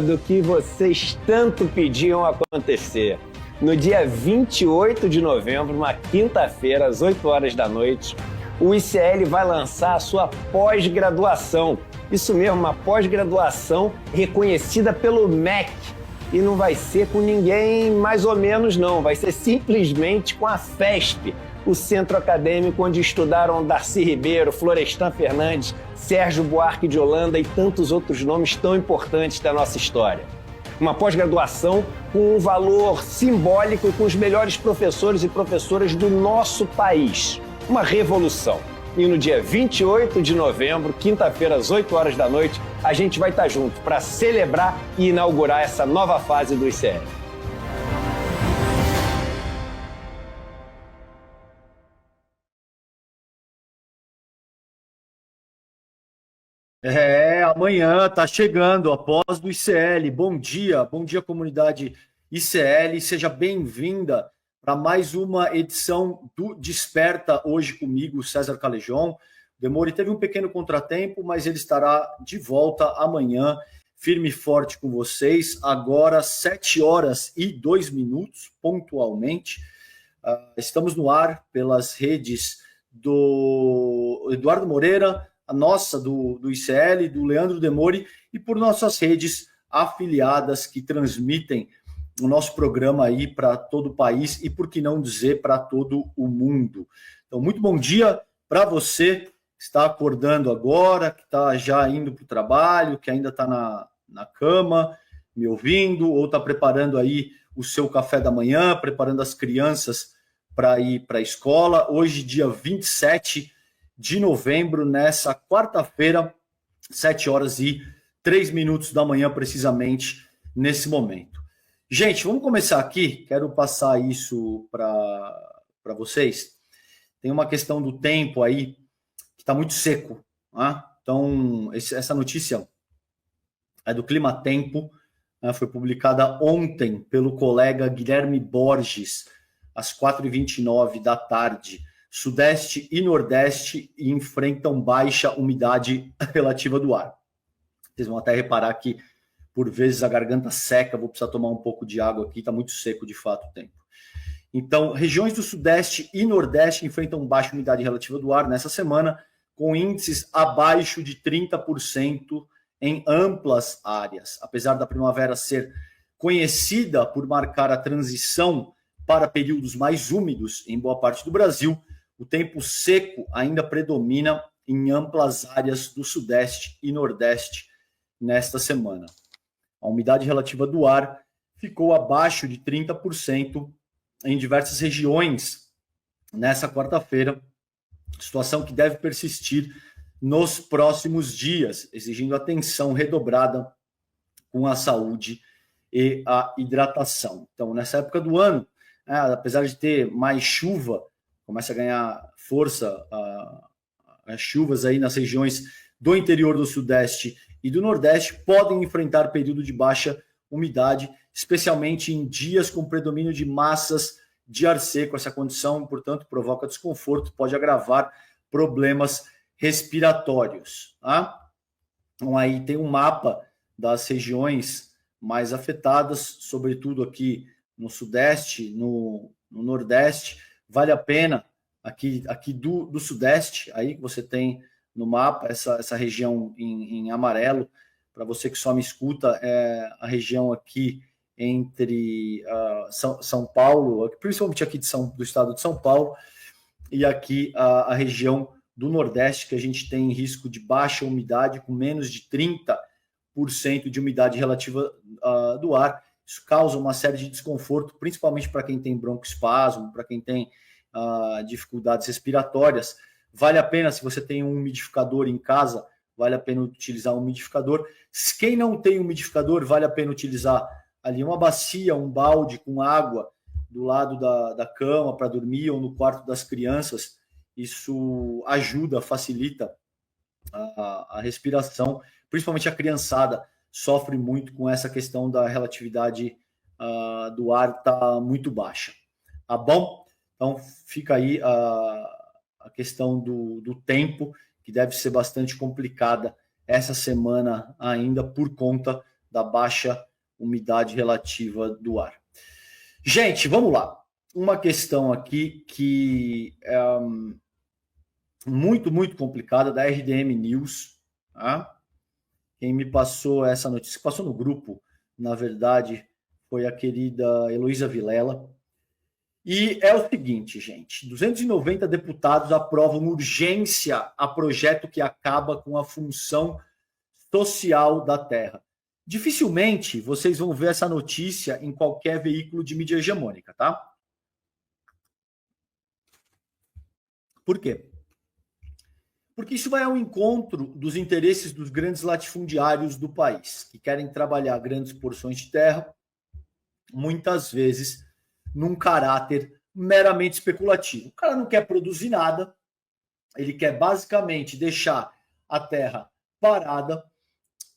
hora do que vocês tanto pediam acontecer. No dia 28 de novembro, uma quinta-feira, às 8 horas da noite, o ICL vai lançar a sua pós-graduação. Isso mesmo, uma pós-graduação reconhecida pelo MEC. E não vai ser com ninguém mais ou menos, não. Vai ser simplesmente com a FESP, o centro acadêmico onde estudaram Darcy Ribeiro, Florestan Fernandes, Sérgio Buarque de Holanda e tantos outros nomes tão importantes da nossa história. Uma pós-graduação com um valor simbólico e com os melhores professores e professoras do nosso país. Uma revolução. E no dia 28 de novembro, quinta-feira, às 8 horas da noite, a gente vai estar junto para celebrar e inaugurar essa nova fase do ICL. Amanhã está chegando a pós do ICL. Bom dia comunidade ICL. Seja bem-vinda para mais uma edição do Desperta, hoje comigo, César Calejon. O Demori teve um pequeno contratempo, mas ele estará de volta amanhã, firme e forte com vocês. Agora, 7 horas e 2 minutos, pontualmente. Estamos no ar pelas redes do Eduardo Moreira, a nossa do ICL, do Leandro Demori, e por nossas redes afiliadas que transmitem o nosso programa aí para todo o país e, por que não dizer, para todo o mundo. Então, muito bom dia para você que está acordando agora, que está já indo para o trabalho, que ainda está na cama, me ouvindo, ou está preparando aí o seu café da manhã, preparando as crianças para ir para a escola. Hoje, dia 27 de novembro, nessa quarta-feira, 7 horas e 3 minutos da manhã, precisamente, nesse momento. Gente, vamos começar aqui. Quero passar isso para vocês. Tem uma questão do tempo aí, que está muito seco. Né? Então, essa notícia é do Clima Tempo, né? Foi publicada ontem pelo colega Guilherme Borges, às 4h29 da tarde. Sudeste e Nordeste enfrentam baixa umidade relativa do ar. Vocês vão até reparar que, por vezes, a garganta seca, vou precisar tomar um pouco de água aqui, está muito seco, de fato, o tempo. Então, regiões do Sudeste e Nordeste enfrentam baixa umidade relativa do ar nessa semana, com índices abaixo de 30% em amplas áreas. Apesar da primavera ser conhecida por marcar a transição para períodos mais úmidos em boa parte do Brasil, o tempo seco ainda predomina em amplas áreas do Sudeste e Nordeste nesta semana. A umidade relativa do ar ficou abaixo de 30% em diversas regiões nessa quarta-feira, situação que deve persistir nos próximos dias, exigindo atenção redobrada com a saúde e a hidratação. Então, nessa época do ano, apesar de ter mais chuva, começa a ganhar força as chuvas aí nas regiões do interior do Sudeste e do Nordeste, podem enfrentar período de baixa umidade, especialmente em dias com predomínio de massas de ar seco. Essa condição, portanto, provoca desconforto, pode agravar problemas respiratórios. Tá? Então, aí tem um mapa das regiões mais afetadas, sobretudo aqui no Sudeste, no Nordeste. Vale a pena, aqui do Sudeste, aí que você tem no mapa, essa região em amarelo, para você que só me escuta, é a região aqui entre São Paulo, principalmente aqui do estado de São Paulo, e aqui a região do Nordeste, que a gente tem risco de baixa umidade, com menos de 30% de umidade relativa do ar. Isso causa uma série de desconforto, principalmente para quem tem broncoespasmo, para quem tem dificuldades respiratórias. Vale a pena, se você tem um umidificador em casa, vale a pena utilizar um umidificador. Quem não tem umidificador, vale a pena utilizar ali uma bacia, um balde com água do lado da cama para dormir, ou no quarto das crianças. Isso ajuda, facilita a respiração, principalmente a criançada sofre muito com essa questão da relatividade do ar está muito baixa. Tá bom? Então fica aí a questão do tempo, que deve ser bastante complicada essa semana ainda por conta da baixa umidade relativa do ar. Gente, vamos lá. Uma questão aqui que é muito complicada, da RDM News. Tá? Quem me passou essa notícia, passou no grupo, na verdade, foi a querida Heloísa Vilela. E é o seguinte, gente, 290 deputados aprovam urgência a projeto que acaba com a função social da terra. Dificilmente vocês vão ver essa notícia em qualquer veículo de mídia hegemônica, tá? Por quê? Porque isso vai ao encontro dos interesses dos grandes latifundiários do país, que querem trabalhar grandes porções de terra, muitas vezes num caráter meramente especulativo. O cara não quer produzir nada, ele quer basicamente deixar a terra parada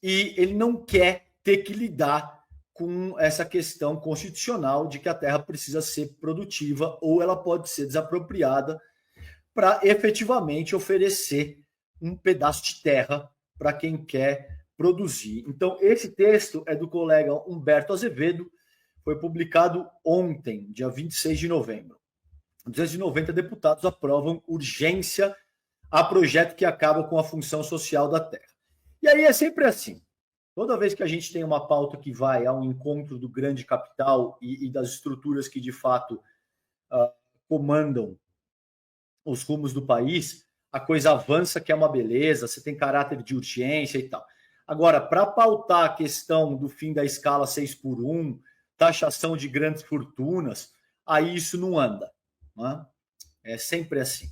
e ele não quer ter que lidar com essa questão constitucional de que a terra precisa ser produtiva ou ela pode ser desapropriada para efetivamente oferecer um pedaço de terra para quem quer produzir. Então, esse texto é do colega Humberto Azevedo, foi publicado ontem, dia 26 de novembro. 290 deputados aprovam urgência a projeto que acaba com a função social da terra. E aí é sempre assim. Toda vez que a gente tem uma pauta que vai ao encontro do grande capital e das estruturas que, de fato, comandam os rumos do país, a coisa avança, que é uma beleza, você tem caráter de urgência e tal. Agora, para pautar a questão do fim da escala 6x1, taxação de grandes fortunas, aí isso não anda. Né? É sempre assim.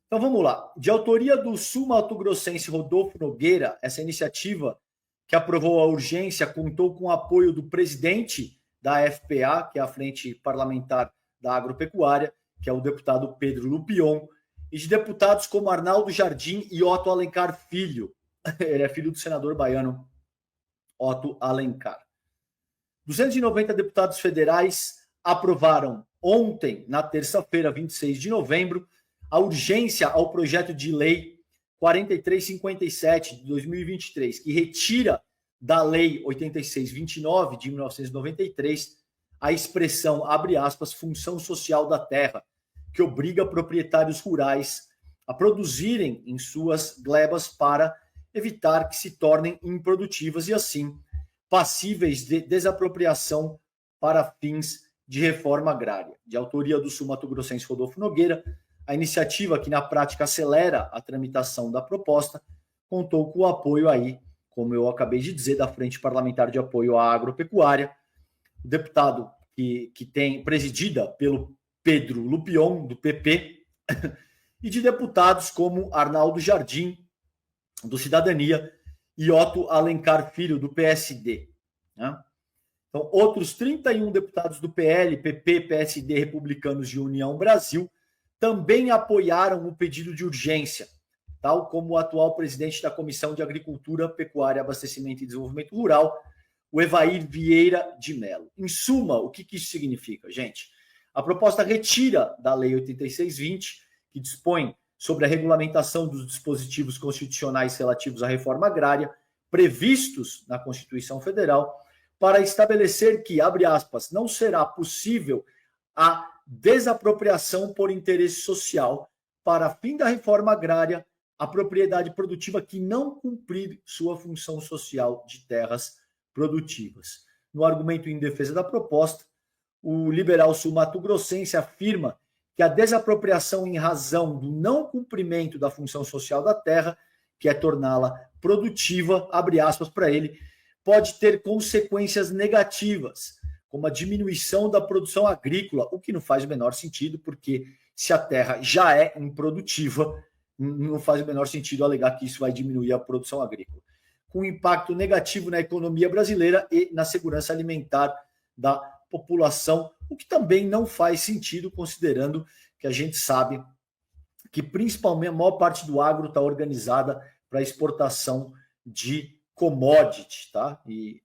Então vamos lá. De autoria do sul-mato-grossense Rodolfo Nogueira, essa iniciativa que aprovou a urgência contou com o apoio do presidente da FPA, que é a Frente Parlamentar da Agropecuária, que é o deputado Pedro Lupion, e de deputados como Arnaldo Jardim e Otto Alencar Filho. Ele é filho do senador baiano Otto Alencar. 290 deputados federais aprovaram ontem, na terça-feira, 26 de novembro, a urgência ao projeto de lei 4357 de 2023, que retira da lei 8629 de 1993 a expressão, abre aspas, função social da terra, que obriga proprietários rurais a produzirem em suas glebas para evitar que se tornem improdutivas e, assim, passíveis de desapropriação para fins de reforma agrária. De autoria do sul-mato-grossense Rodolfo Nogueira, a iniciativa, que na prática acelera a tramitação da proposta, contou com o apoio aí, como eu acabei de dizer, da Frente Parlamentar de Apoio à Agropecuária, o deputado que tem presidida pelo Pedro Lupion, do PP, e de deputados como Arnaldo Jardim, do Cidadania, e Otto Alencar Filho, do PSD. Né? Então, outros 31 deputados do PL, PP, PSD, Republicanos de União Brasil, também apoiaram o pedido de urgência, tal como o atual presidente da Comissão de Agricultura, Pecuária, Abastecimento e Desenvolvimento Rural, o Evair Vieira de Mello. Em suma, o que isso significa, gente? A proposta retira da Lei 8620, que dispõe sobre a regulamentação dos dispositivos constitucionais relativos à reforma agrária, previstos na Constituição Federal, para estabelecer que, abre aspas, não será possível a desapropriação por interesse social para fim da reforma agrária a propriedade produtiva que não cumprir sua função social de terras produtivas. No argumento em defesa da proposta, o liberal sul-mato-grossense afirma que a desapropriação em razão do não cumprimento da função social da terra, que é torná-la produtiva, abre aspas para ele, pode ter consequências negativas, como a diminuição da produção agrícola, o que não faz o menor sentido, porque se a terra já é improdutiva, não faz o menor sentido alegar que isso vai diminuir a produção agrícola, com impacto negativo na economia brasileira e na segurança alimentar da população, o que também não faz sentido, considerando que a gente sabe que principalmente a maior parte do agro está organizada para exportação de commodity, tá? E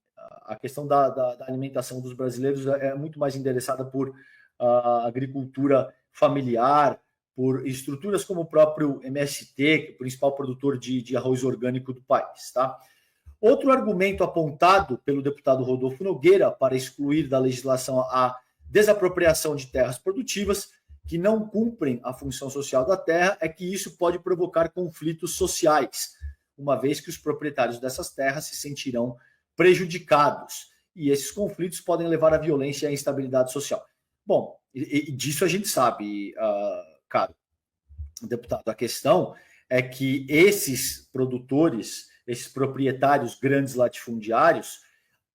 a questão da alimentação dos brasileiros é muito mais endereçada por agricultura familiar, por estruturas como o próprio MST, que é o principal produtor de arroz orgânico do país, tá? Outro argumento apontado pelo deputado Rodolfo Nogueira para excluir da legislação a desapropriação de terras produtivas que não cumprem a função social da terra é que isso pode provocar conflitos sociais, uma vez que os proprietários dessas terras se sentirão prejudicados. E esses conflitos podem levar à violência e à instabilidade social. Bom, e disso a gente sabe, caro deputado. A questão é que esses produtores, esses proprietários grandes latifundiários,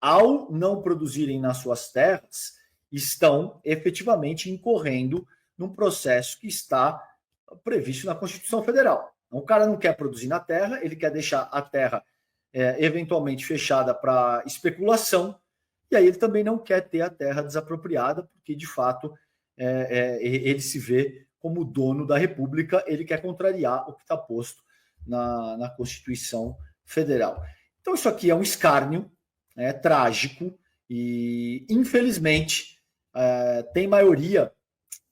ao não produzirem nas suas terras, estão efetivamente incorrendo num processo que está previsto na Constituição Federal. Então, o cara não quer produzir na terra, ele quer deixar a terra eventualmente fechada para especulação, e aí ele também não quer ter a terra desapropriada, porque, de fato, ele se vê como dono da República, ele quer contrariar o que está posto na Constituição Federal. Então, isso aqui é um escárnio, trágico, e, infelizmente, tem maioria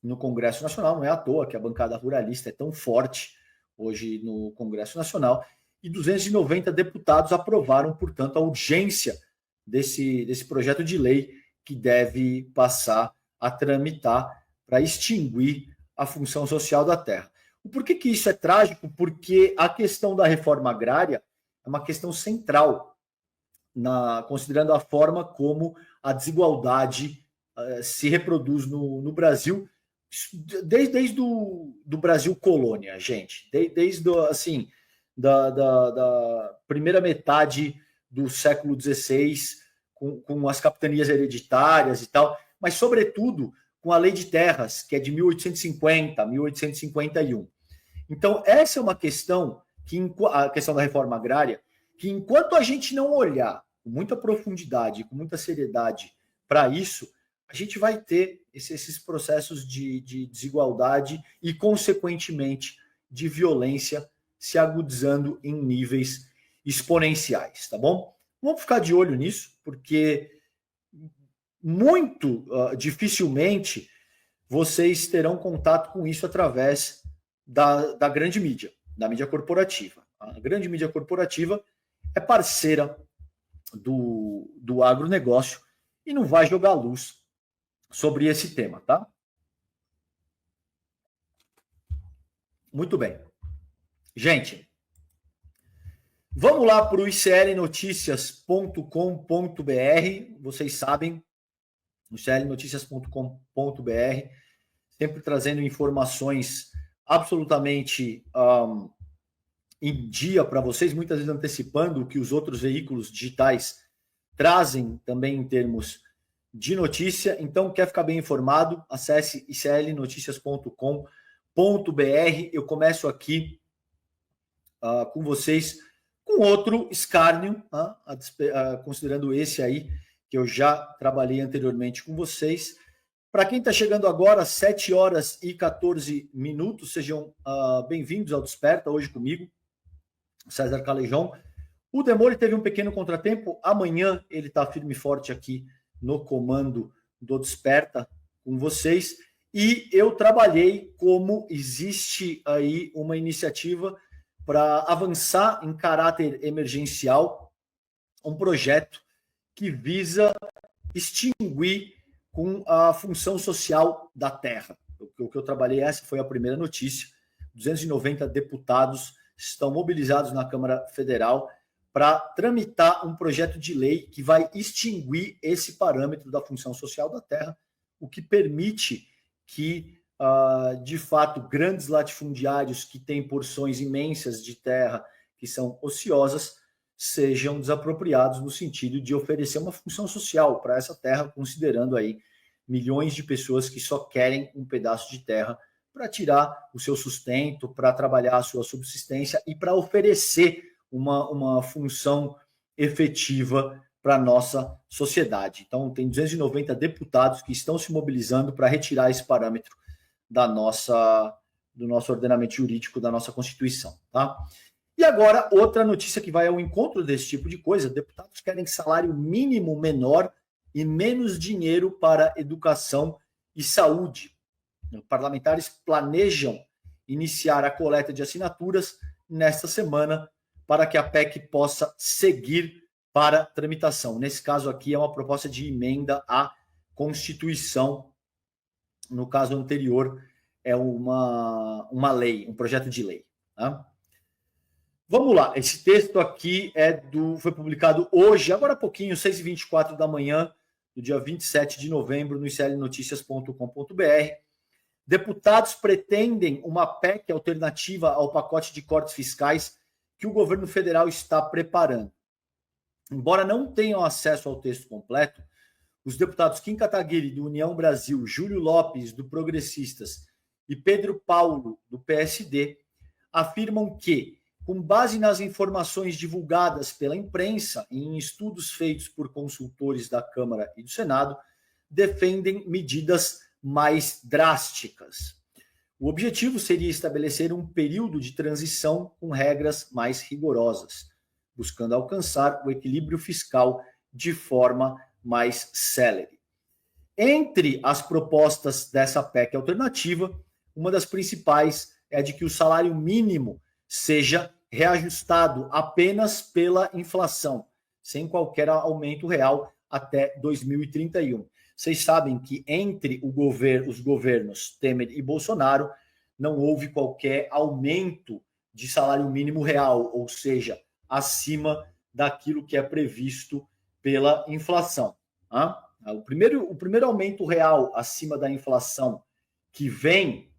no Congresso Nacional, não é à toa que a bancada ruralista é tão forte hoje no Congresso Nacional, e 290 deputados aprovaram, portanto, a urgência desse projeto de lei que deve passar a tramitar para extinguir a função social da terra. Por que isso é trágico? Porque a questão da reforma agrária é uma questão central, considerando a forma como a desigualdade se reproduz no Brasil, desde do Brasil colônia, gente, desde assim, da primeira metade do século XVI, com as capitanias hereditárias e tal, mas, sobretudo, com a Lei de Terras, que é de 1850, 1851. Então, essa é uma questão, a questão da reforma agrária, que enquanto a gente não olhar com muita profundidade, com muita seriedade para isso, a gente vai ter esses processos de desigualdade e, consequentemente, de violência se agudizando em níveis exponenciais, tá bom? Vamos ficar de olho nisso, porque muito dificilmente vocês terão contato com isso através da grande mídia, da mídia corporativa. A grande mídia corporativa é parceira do agronegócio e não vai jogar luz sobre esse tema, tá? Muito bem. Gente, vamos lá para o iclnoticias.com.br. Vocês sabem, iclnoticias.com.br, sempre trazendo informações absolutamente em dia para vocês, muitas vezes antecipando o que os outros veículos digitais trazem também em termos de notícia. Então, quer ficar bem informado? Acesse iclnoticias.com.br. Eu começo aqui com vocês com outro escárnio, considerando esse aí, que eu já trabalhei anteriormente com vocês. Para quem está chegando agora, 7 horas e 14 minutos, sejam bem-vindos ao Desperta, hoje comigo, César Calejão. O Demore teve um pequeno contratempo, amanhã ele está firme e forte aqui no comando do Desperta com vocês, e eu trabalhei como existe aí uma iniciativa para avançar em caráter emergencial um projeto que visa extinguir com a função social da terra. O que eu trabalhei, essa foi a primeira notícia. 290 deputados estão mobilizados na Câmara Federal para tramitar um projeto de lei que vai extinguir esse parâmetro da função social da terra, o que permite que, de fato, grandes latifundiários que têm porções imensas de terra que são ociosas sejam desapropriados no sentido de oferecer uma função social para essa terra, considerando aí milhões de pessoas que só querem um pedaço de terra para tirar o seu sustento, para trabalhar a sua subsistência e para oferecer uma função efetiva para a nossa sociedade. Então, tem 290 deputados que estão se mobilizando para retirar esse parâmetro do nosso ordenamento jurídico, da nossa Constituição, tá? E agora, outra notícia que vai ao encontro desse tipo de coisa: deputados querem salário mínimo menor e menos dinheiro para educação e saúde. Parlamentares planejam iniciar a coleta de assinaturas nesta semana para que a PEC possa seguir para tramitação. Nesse caso aqui é uma proposta de emenda à Constituição. No caso anterior é uma lei, um projeto de lei. Tá? Vamos lá, esse texto aqui foi publicado hoje, agora há pouquinho, 6h24 da manhã, do dia 27 de novembro, no iclnoticias.com.br. Deputados pretendem uma PEC alternativa ao pacote de cortes fiscais que o governo federal está preparando. Embora não tenham acesso ao texto completo, os deputados Kim Kataguiri, do União Brasil, Júlio Lopes, do Progressistas, e Pedro Paulo, do PSD, afirmam que, com base nas informações divulgadas pela imprensa e em estudos feitos por consultores da Câmara e do Senado, defendem medidas mais drásticas. O objetivo seria estabelecer um período de transição com regras mais rigorosas, buscando alcançar o equilíbrio fiscal de forma mais célere. Entre as propostas dessa PEC alternativa, uma das principais é a de que o salário mínimo seja reajustado apenas pela inflação, sem qualquer aumento real até 2031. Vocês sabem que entre os governos Temer e Bolsonaro não houve qualquer aumento de salário mínimo real, ou seja, acima daquilo que é previsto pela inflação. Tá? O primeiro aumento real acima da inflação que vem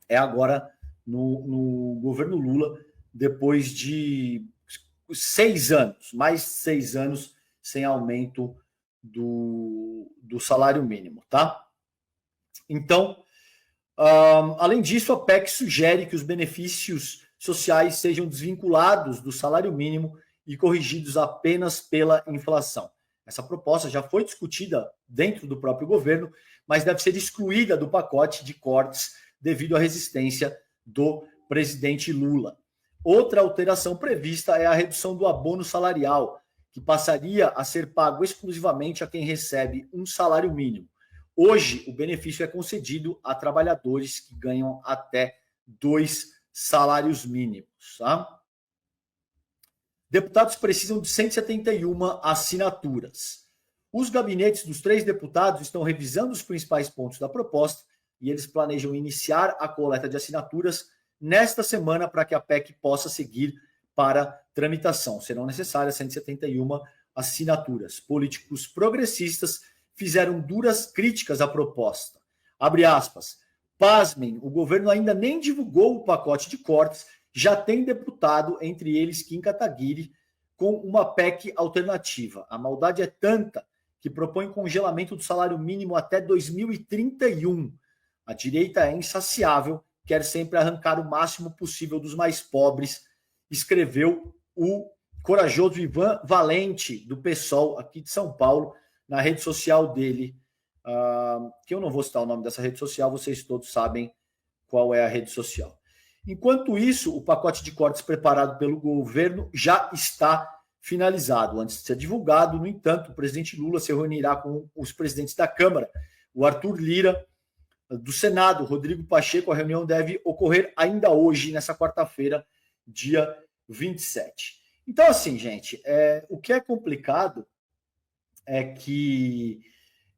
é agora no governo Lula, depois de 6 anos, mais 6 anos sem aumento do salário mínimo, tá? Então, além disso, a PEC sugere que os benefícios sociais sejam desvinculados do salário mínimo e corrigidos apenas pela inflação. Essa proposta já foi discutida dentro do próprio governo, mas deve ser excluída do pacote de cortes devido à resistência do presidente Lula. Outra alteração prevista é a redução do abono salarial, que passaria a ser pago exclusivamente a quem recebe um salário mínimo. Hoje, o benefício é concedido a trabalhadores que ganham até 2 salários mínimos. Tá? Deputados precisam de 171 assinaturas. Os gabinetes dos 3 deputados estão revisando os principais pontos da proposta e eles planejam iniciar a coleta de assinaturas nesta semana para que a PEC possa seguir para tramitação. Serão necessárias 171 assinaturas. Políticos progressistas fizeram duras críticas à proposta. Abre aspas. Pasmem, o governo ainda nem divulgou o pacote de cortes, já tem deputado, entre eles Kim Kataguiri, com uma PEC alternativa. A maldade é tanta que propõe congelamento do salário mínimo até 2031. A direita é insaciável, quer sempre arrancar o máximo possível dos mais pobres, escreveu o corajoso Ivan Valente, do PSOL, aqui de São Paulo, na rede social dele, que eu não vou citar o nome dessa rede social, vocês todos sabem qual é a rede social. Enquanto isso, o pacote de cortes preparado pelo governo já está finalizado. Antes de ser divulgado, no entanto, o presidente Lula se reunirá com os presidentes da Câmara, o Arthur Lira, do Senado, Rodrigo Pacheco. A reunião deve ocorrer ainda hoje, nessa quarta-feira, dia 27. Então, assim, gente, o que é complicado é que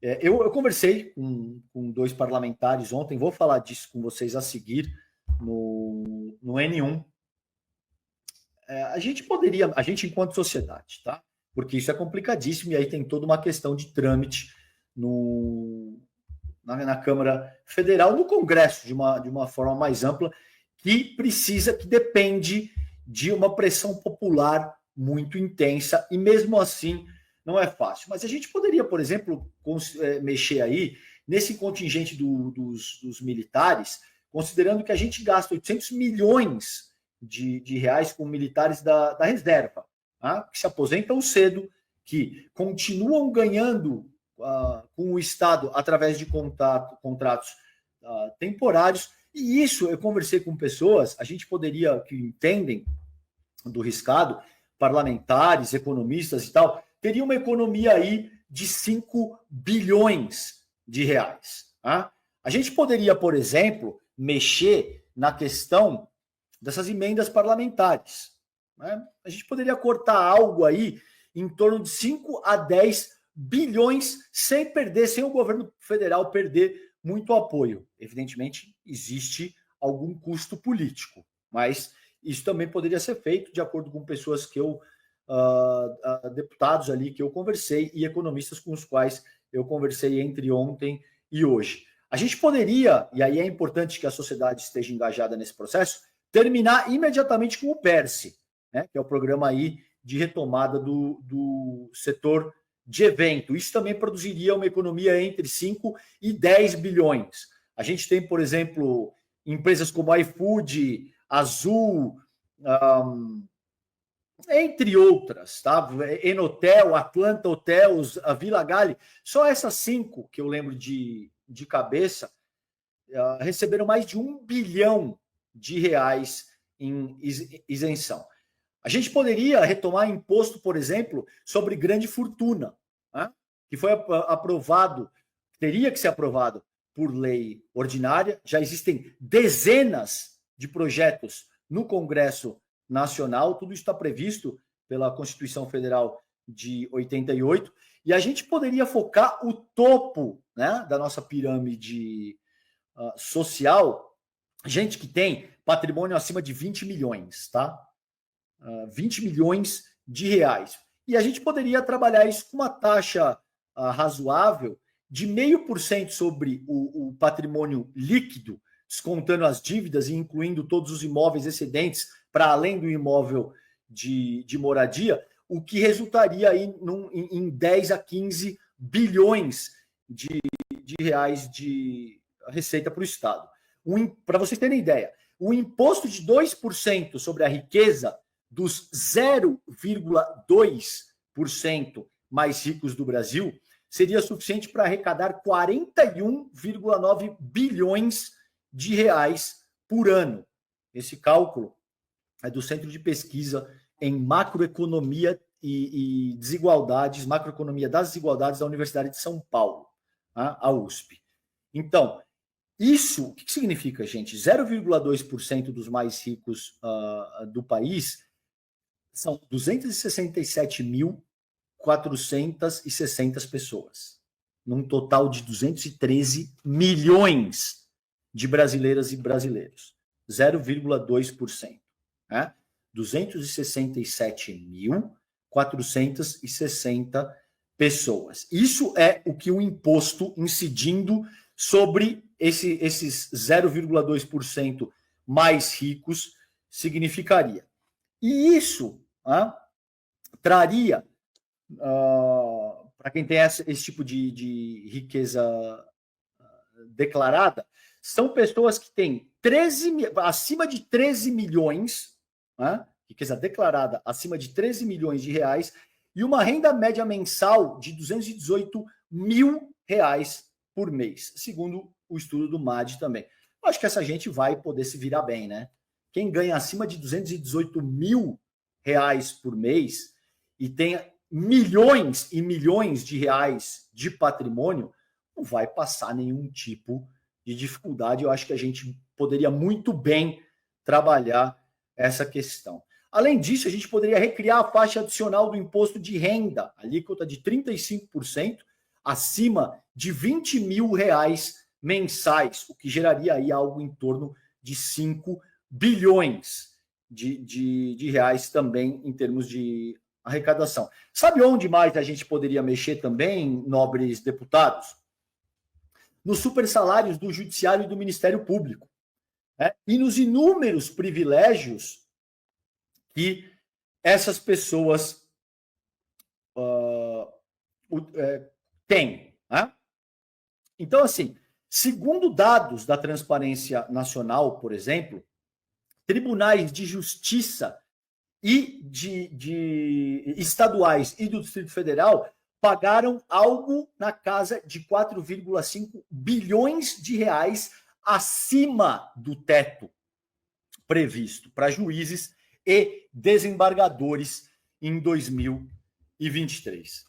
eu conversei com 2 parlamentares ontem, vou falar disso com vocês a seguir no N1. A gente enquanto sociedade, tá? Porque isso é complicadíssimo e aí tem toda uma questão de trâmite na Câmara Federal, no Congresso, de uma forma mais ampla, que depende de uma pressão popular muito intensa, e mesmo assim não é fácil. Mas a gente poderia, por exemplo, mexer aí nesse contingente dos militares, considerando que a gente gasta 800 milhões de reais com militares da reserva, tá? Que se aposentam cedo, que continuam ganhando com o Estado através de contratos temporários. E isso, eu conversei com pessoas, a gente poderia, que entendem do riscado, parlamentares, economistas e tal, teria uma economia aí de 5 bilhões de reais. Tá? A gente poderia, por exemplo, mexer na questão dessas emendas parlamentares. Né? A gente poderia cortar algo aí em torno de 5 a 10 bilhões sem o governo federal perder muito apoio. Evidentemente, existe algum custo político, mas isso também poderia ser feito de acordo com pessoas que eu, deputados ali que eu conversei e economistas com os quais eu conversei entre ontem e hoje. A gente poderia, e aí é importante que a sociedade esteja engajada nesse processo, terminar imediatamente com o PERSE, né, que é o programa aí de retomada do setor de evento. Isso também produziria uma economia entre 5 e 10 bilhões. A gente tem, por exemplo, empresas como iFood, Azul, entre outras, tá? Enotel, Atlanta Hotels, a Vila Gali, só essas 5 que eu lembro de cabeça, receberam mais de R$ 1 bilhão em isenção. A gente poderia retomar imposto, por exemplo, sobre grande fortuna, né? Que foi aprovado, teria que ser aprovado por lei ordinária. Já existem dezenas de projetos no Congresso Nacional, tudo isso está previsto pela Constituição Federal de 88, e a gente poderia focar o topo, né, da nossa pirâmide social, gente que tem patrimônio acima de 20 milhões, tá? 20 milhões de reais. E a gente poderia trabalhar isso com uma taxa razoável de 0,5% sobre o patrimônio líquido, descontando as dívidas e incluindo todos os imóveis excedentes para além do imóvel de moradia, o que resultaria aí em 10 a 15 bilhões de reais de receita para o Estado. Para vocês terem ideia, o imposto de 2% sobre a riqueza dos 0,2% mais ricos do Brasil seria suficiente para arrecadar 41,9 bilhões de reais por ano. Esse cálculo é do Centro de Pesquisa em Macroeconomia e Desigualdades, Macroeconomia das Desigualdades da Universidade de São Paulo, a USP. Então, isso, o que significa, gente? 0,2% dos mais ricos do país são 267.460 pessoas, num total de 213 milhões de brasileiras e brasileiros. 0,2%. Né? 267.460 pessoas. Isso é o que o imposto incidindo sobre esses 0,2% mais ricos significaria. E isso traria, para quem tem esse tipo de riqueza declarada, são pessoas que têm acima de 13 milhões, riqueza declarada acima de 13 milhões de reais, e uma renda média mensal de 218 mil reais por mês, segundo o estudo do MAD também. Eu acho que essa gente vai poder se virar bem, né? Quem ganha acima de 218 mil reais por mês e tem milhões e milhões de reais de patrimônio, não vai passar nenhum tipo de dificuldade. Eu acho que a gente poderia muito bem trabalhar essa questão. Além disso, a gente poderia recriar a faixa adicional do imposto de renda, alíquota de 35%, acima de 20 mil reais mensais, o que geraria aí algo em torno de 5 bilhões de reais também em termos de arrecadação. Sabe onde mais a gente poderia mexer também, nobres deputados? Nos supersalários do Judiciário e do Ministério Público. E nos inúmeros privilégios que essas pessoas têm. Então, assim, segundo dados da Transparência Nacional, por exemplo, tribunais de justiça e de estaduais e do Distrito Federal pagaram algo na casa de 4,5 bilhões de reais acima do teto previsto para juízes e desembargadores em 2023.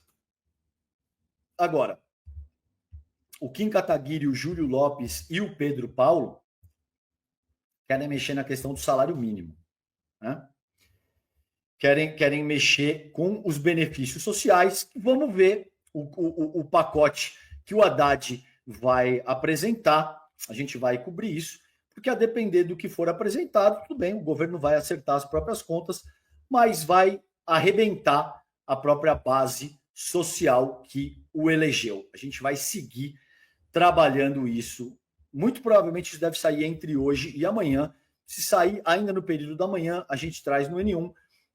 Agora, o Kim Kataguiri, o Júlio Lopes e o Pedro Paulo querem mexer na questão do salário mínimo. querem mexer com os benefícios sociais. Vamos ver o pacote que o Haddad vai apresentar. A gente vai cobrir isso, porque a depender do que for apresentado, tudo bem, o governo vai acertar as próprias contas, mas vai arrebentar a própria base social que o elegeu. A gente vai seguir trabalhando isso. Muito provavelmente isso deve sair entre hoje e amanhã. Se sair ainda no período da manhã, a gente traz no N1.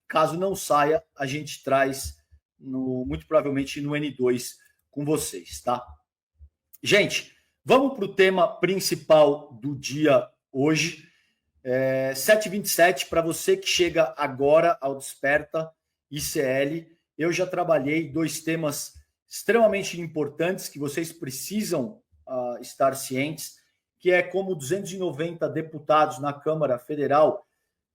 Caso não saia, a gente traz muito provavelmente no N2 com vocês, tá? Gente, vamos para o tema principal do dia hoje. 7h27, para você que chega agora ao Desperta ICL, eu já trabalhei 2 temas extremamente importantes que vocês precisam estar cientes, que é como 290 deputados na Câmara Federal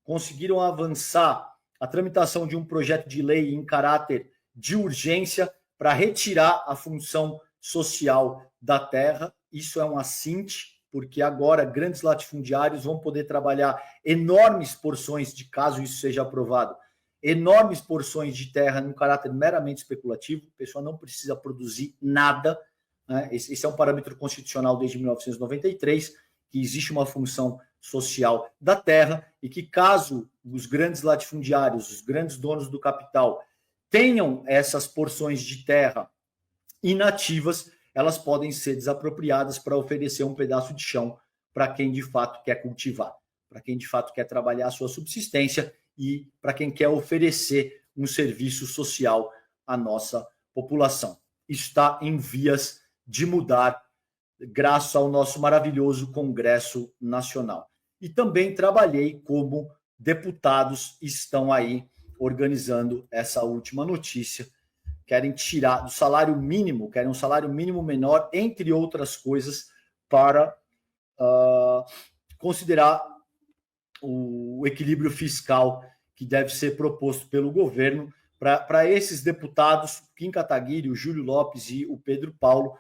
conseguiram avançar a tramitação de um projeto de lei em caráter de urgência para retirar a função social da terra. Isso é um assinte, porque agora grandes latifundiários vão poder trabalhar enormes porções, de caso isso seja aprovado, enormes porções de terra num caráter meramente especulativo. A pessoa não precisa produzir nada, né? Esse é um parâmetro constitucional desde 1993, que existe uma função social da terra e que, caso os grandes latifundiários, os grandes donos do capital, tenham essas porções de terra inativas, elas podem ser desapropriadas para oferecer um pedaço de chão para quem de fato quer cultivar, para quem de fato quer trabalhar a sua subsistência e para quem quer oferecer um serviço social à nossa população. Isso está em vias de mudar, graças ao nosso maravilhoso Congresso Nacional. E também trabalhei como deputados estão aí organizando essa última notícia. Querem tirar do salário mínimo, querem um salário mínimo menor, entre outras coisas, para considerar o equilíbrio fiscal que deve ser proposto pelo governo. Para esses deputados, Kim Kataguiri, o Júlio Lopes e o Pedro Paulo,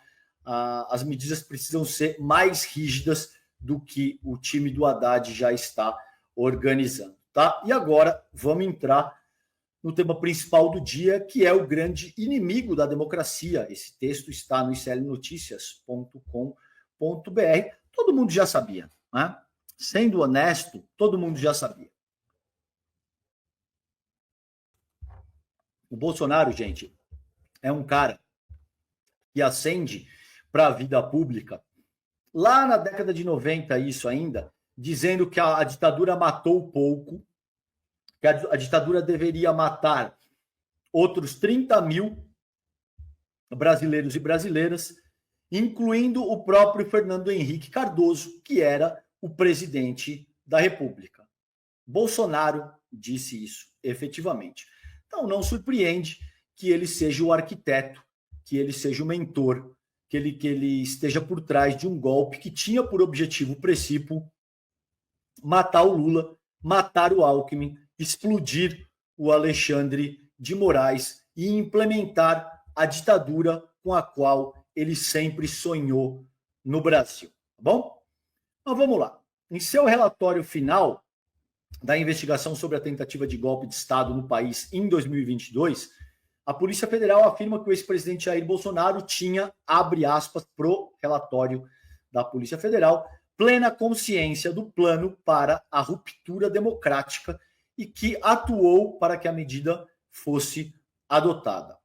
as medidas precisam ser mais rígidas do que o time do Haddad já está organizando, tá? E agora vamos entrar no tema principal do dia, que é o grande inimigo da democracia. Esse texto está no iclnoticias.com.br. Todo mundo já sabia, né? Sendo honesto, todo mundo já sabia. O Bolsonaro, gente, é um cara que ascende para a vida pública lá na década de 90, isso ainda, dizendo que a ditadura matou pouco, que a ditadura deveria matar outros 30 mil brasileiros e brasileiras, incluindo o próprio Fernando Henrique Cardoso, que era o presidente da República. Bolsonaro disse isso, efetivamente. Então, não surpreende que ele seja o arquiteto, que ele seja o mentor, que ele esteja por trás de um golpe que tinha por objetivo principal matar o Lula, matar o Alckmin, explodir o Alexandre de Moraes e implementar a ditadura com a qual ele sempre sonhou no Brasil. Tá bom? Então vamos lá. Em seu relatório final da investigação sobre a tentativa de golpe de Estado no país em 2022, a Polícia Federal afirma que o ex-presidente Jair Bolsonaro tinha, abre aspas, pro relatório da Polícia Federal, plena consciência do plano para a ruptura democrática e que atuou para que a medida fosse adotada.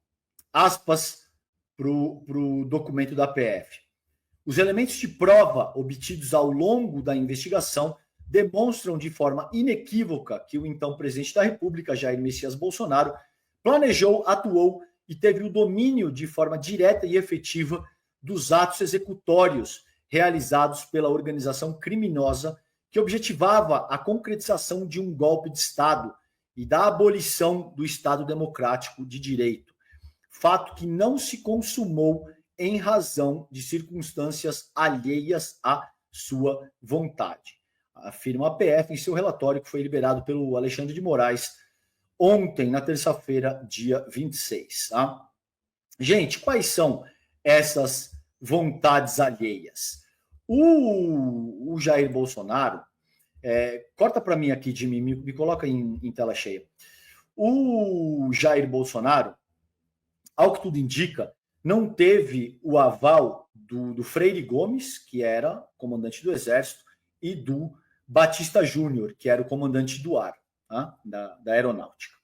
Aspas para o documento da PF. Os elementos de prova obtidos ao longo da investigação demonstram de forma inequívoca que o então presidente da República, Jair Messias Bolsonaro, planejou, atuou e teve o domínio de forma direta e efetiva dos atos executórios realizados pela organização criminosa que objetivava a concretização de um golpe de Estado e da abolição do Estado democrático de direito, fato que não se consumou em razão de circunstâncias alheias à sua vontade, afirma a PF em seu relatório que foi liberado pelo Alexandre de Moraes ontem, na terça-feira, dia 26. Tá? Gente, quais são essas vontades alheias? O Jair Bolsonaro, corta para mim aqui, Jimmy, me coloca em tela cheia. O Jair Bolsonaro, ao que tudo indica, não teve o aval do Freire Gomes, que era comandante do Exército, e do Batista Júnior, que era o comandante do ar, tá? da aeronáutica.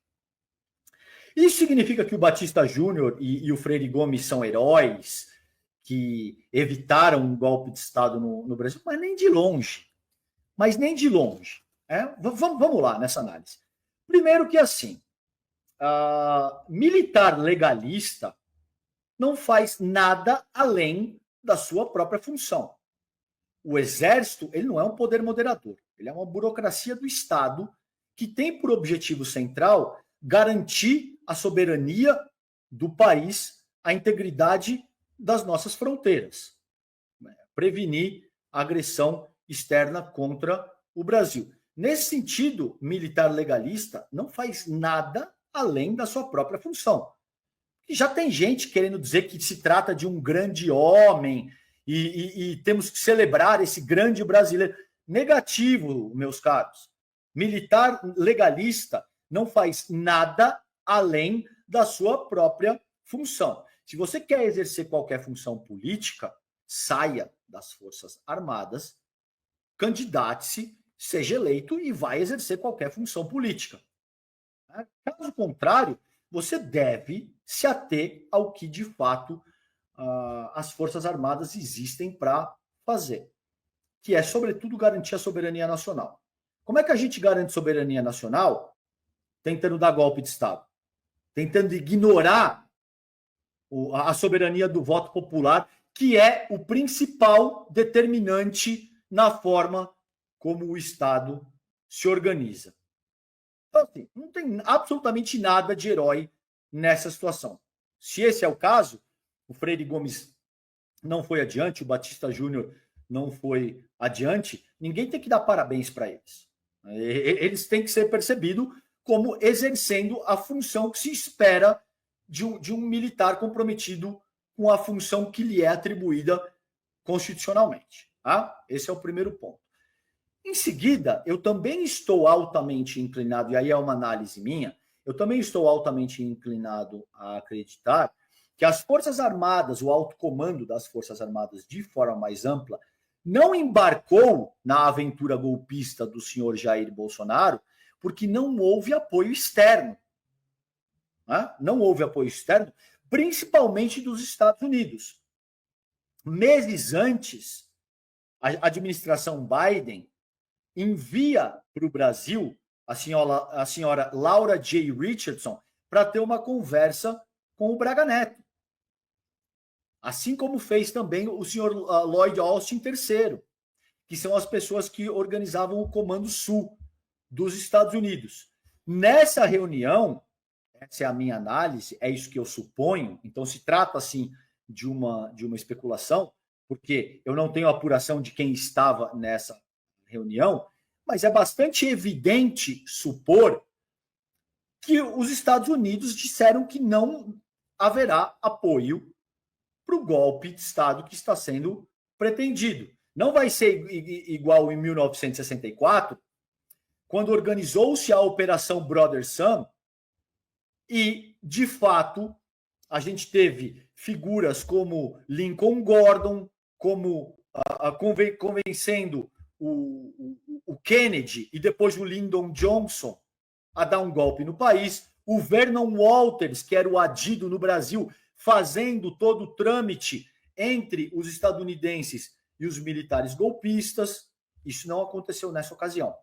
Isso significa que o Batista Júnior e o Freire Gomes são heróis que evitaram um golpe de Estado no Brasil? Mas nem de longe. Mas nem de longe. Vamos lá nessa análise. Primeiro que assim, militar legalista não faz nada além da sua própria função. O Exército, ele não é um poder moderador, ele é uma burocracia do Estado que tem por objetivo central garantir a soberania do país, a integridade das nossas fronteiras, prevenir a agressão externa contra o Brasil. Nesse sentido, militar legalista não faz nada além da sua própria função. E já tem gente querendo dizer que se trata de um grande homem e temos que celebrar esse grande brasileiro. Negativo, meus caros. Militar legalista não faz nada além da sua própria função. Se você quer exercer qualquer função política, saia das Forças Armadas, candidate-se, seja eleito e vai exercer qualquer função política. Caso contrário, você deve se ater ao que, de fato, as Forças Armadas existem para fazer, que é, sobretudo, garantir a soberania nacional. Como é que a gente garante soberania nacional? Tentando dar golpe de Estado, tentando ignorar a soberania do voto popular, que é o principal determinante na forma como o Estado se organiza. Então, assim, não tem absolutamente nada de herói nessa situação. Se esse é o caso, o Freire Gomes não foi adiante, o Batista Júnior não foi adiante, ninguém tem que dar parabéns para eles. Eles têm que ser percebidos como exercendo a função que se espera de um militar comprometido com a função que lhe é atribuída constitucionalmente. Tá? Esse é o primeiro ponto. Em seguida, eu também estou altamente inclinado, e aí é uma análise minha, eu também estou altamente inclinado a acreditar que as Forças Armadas, o alto comando das Forças Armadas de forma mais ampla, não embarcou na aventura golpista do senhor Jair Bolsonaro porque não houve apoio externo. Não houve apoio externo, principalmente dos Estados Unidos. Meses antes, a administração Biden envia para o Brasil a senhora Laura J. Richardson para ter uma conversa com o Braga Neto. Assim como fez também o senhor Lloyd Austin III, que são as pessoas que organizavam o Comando Sul dos Estados Unidos. Nessa reunião, essa é a minha análise, é isso que eu suponho, então se trata assim de uma especulação, porque eu não tenho apuração de quem estava nessa reunião, mas é bastante evidente supor que os Estados Unidos disseram que não haverá apoio para o golpe de Estado que está sendo pretendido. Não vai ser igual em 1964, quando organizou-se a Operação Brother Sun e, de fato, a gente teve figuras como Lincoln Gordon, como convencendo o Kennedy e depois o Lyndon Johnson a dar um golpe no país, o Vernon Walters, que era o adido no Brasil, fazendo todo o trâmite entre os estadunidenses e os militares golpistas. Isso não aconteceu nessa ocasião.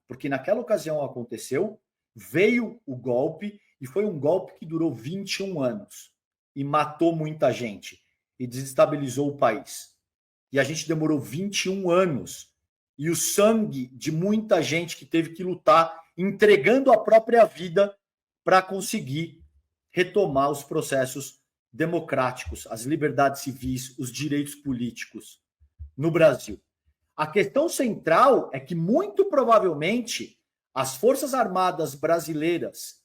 Porque naquela ocasião aconteceu, veio o golpe, e foi um golpe que durou 21 anos e matou muita gente e desestabilizou o país. E a gente demorou 21 anos. E o sangue de muita gente que teve que lutar, entregando a própria vida para conseguir retomar os processos democráticos, as liberdades civis, os direitos políticos no Brasil. A questão central é que, muito provavelmente, as Forças Armadas brasileiras,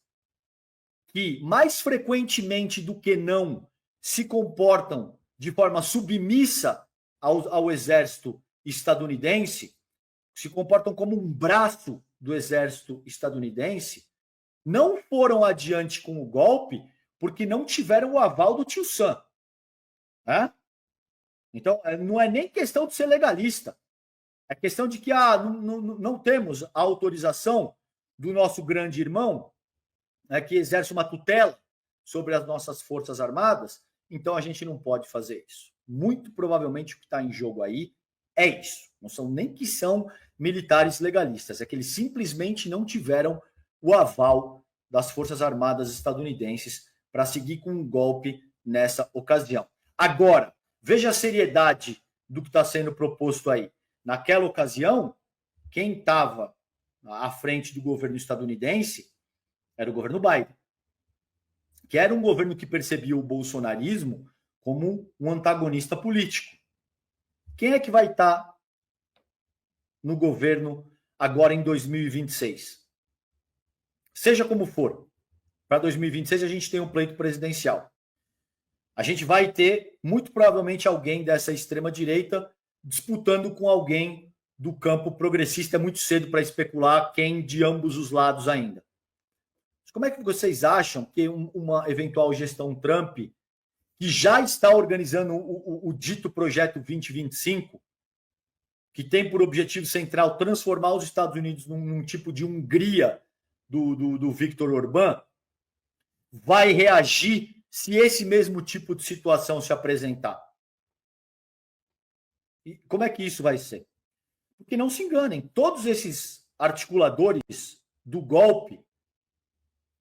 que mais frequentemente do que não se comportam de forma submissa ao exército estadunidense, se comportam como um braço do exército estadunidense, não foram adiante com o golpe porque não tiveram o aval do tio Sam. Né? Então, não é nem questão de ser legalista. É questão de que não temos a autorização do nosso grande irmão, né, que exerce uma tutela sobre as nossas Forças Armadas, então a gente não pode fazer isso. Muito provavelmente o que está em jogo aí é isso. Não são nem que são militares legalistas, é que eles simplesmente não tiveram o aval das Forças Armadas estadunidenses para seguir com um golpe nessa ocasião. Agora, veja a seriedade do que está sendo proposto aí. Naquela ocasião, quem estava à frente do governo estadunidense era o governo Biden, que era um governo que percebia o bolsonarismo como um antagonista político. Quem é que vai estar no governo agora em 2026? Seja como for, para 2026 a gente tem um pleito presidencial. A gente vai ter, muito provavelmente, alguém dessa extrema-direita disputando com alguém do campo progressista. É muito cedo para especular quem de ambos os lados ainda. Mas como é que vocês acham que uma eventual gestão Trump, que já está organizando o dito Projeto 2025, que tem por objetivo central transformar os Estados Unidos num tipo de Hungria do Viktor Orbán, vai reagir se esse mesmo tipo de situação se apresentar? E como é que isso vai ser? Porque não se enganem, todos esses articuladores do golpe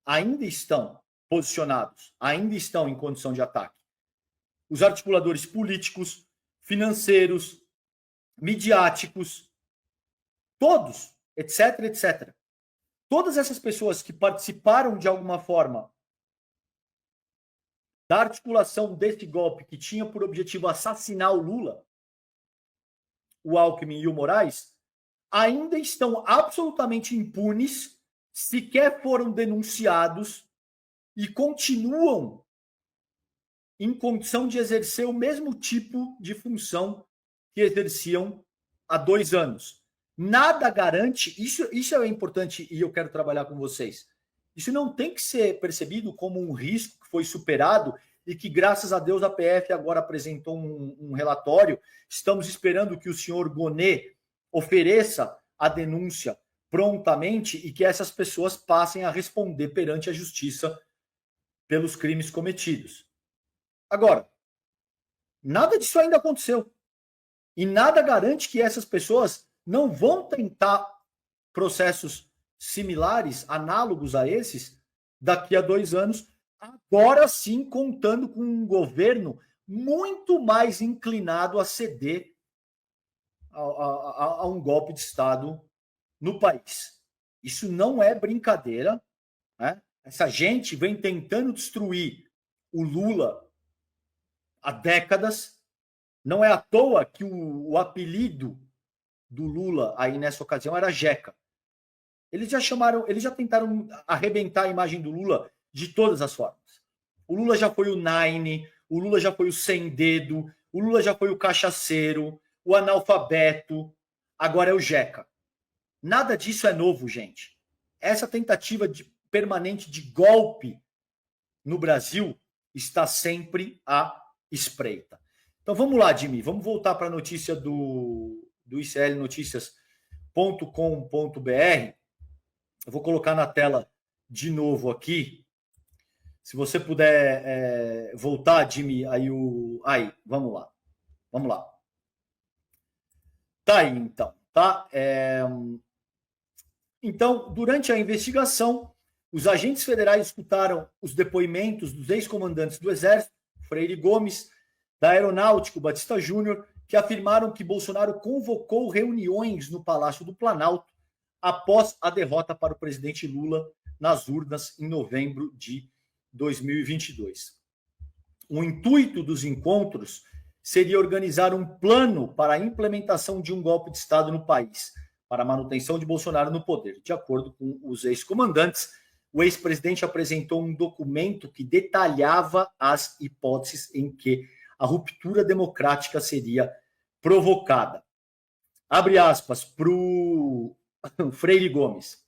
ainda estão posicionados, ainda estão em condição de ataque. Os articuladores políticos, financeiros, midiáticos, todos, etc, etc. Todas essas pessoas que participaram de alguma forma da articulação desse golpe que tinha por objetivo assassinar o Lula, o Alckmin e o Moraes, ainda estão absolutamente impunes, sequer foram denunciados e continuam em condição de exercer o mesmo tipo de função que exerciam há 2 anos. Nada garante, isso é importante e eu quero trabalhar com vocês. Isso não tem que ser percebido como um risco que foi superado e que, graças a Deus, a PF agora apresentou um relatório. Estamos esperando que o senhor Gonê ofereça a denúncia prontamente e que essas pessoas passem a responder perante a justiça pelos crimes cometidos. Agora, nada disso ainda aconteceu. E nada garante que essas pessoas não vão tentar processos similares, análogos a esses, daqui a 2 anos, agora sim contando com um governo muito mais inclinado a ceder a um golpe de Estado no país. Isso não é brincadeira, né? Essa gente vem tentando destruir o Lula há décadas. Não é à toa que o apelido do Lula aí nessa ocasião era Jeca. Eles já tentaram arrebentar a imagem do Lula de todas as formas. O Lula já foi o Nine, o Lula já foi o sem dedo, o Lula já foi o cachaceiro, o analfabeto, agora é o Jeca. Nada disso é novo, gente. Essa tentativa permanente de golpe no Brasil está sempre à espreita. Então vamos lá, Jimmy, vamos voltar para a notícia do iclnoticias.com.br. Eu vou colocar na tela de novo aqui. Se você puder voltar, Jimmy, aí vamos lá. Vamos lá. Tá aí, então. Tá? Então, durante a investigação, os agentes federais escutaram os depoimentos dos ex-comandantes do Exército, Freire Gomes, da Aeronáutica, Batista Júnior, que afirmaram que Bolsonaro convocou reuniões no Palácio do Planalto após a derrota para o presidente Lula nas urnas em novembro de 2022. O intuito dos encontros seria organizar um plano para a implementação de um golpe de Estado no país, para a manutenção de Bolsonaro no poder. De acordo com os ex-comandantes, o ex-presidente apresentou um documento que detalhava as hipóteses em que a ruptura democrática seria provocada. Abre aspas para o Freire Gomes.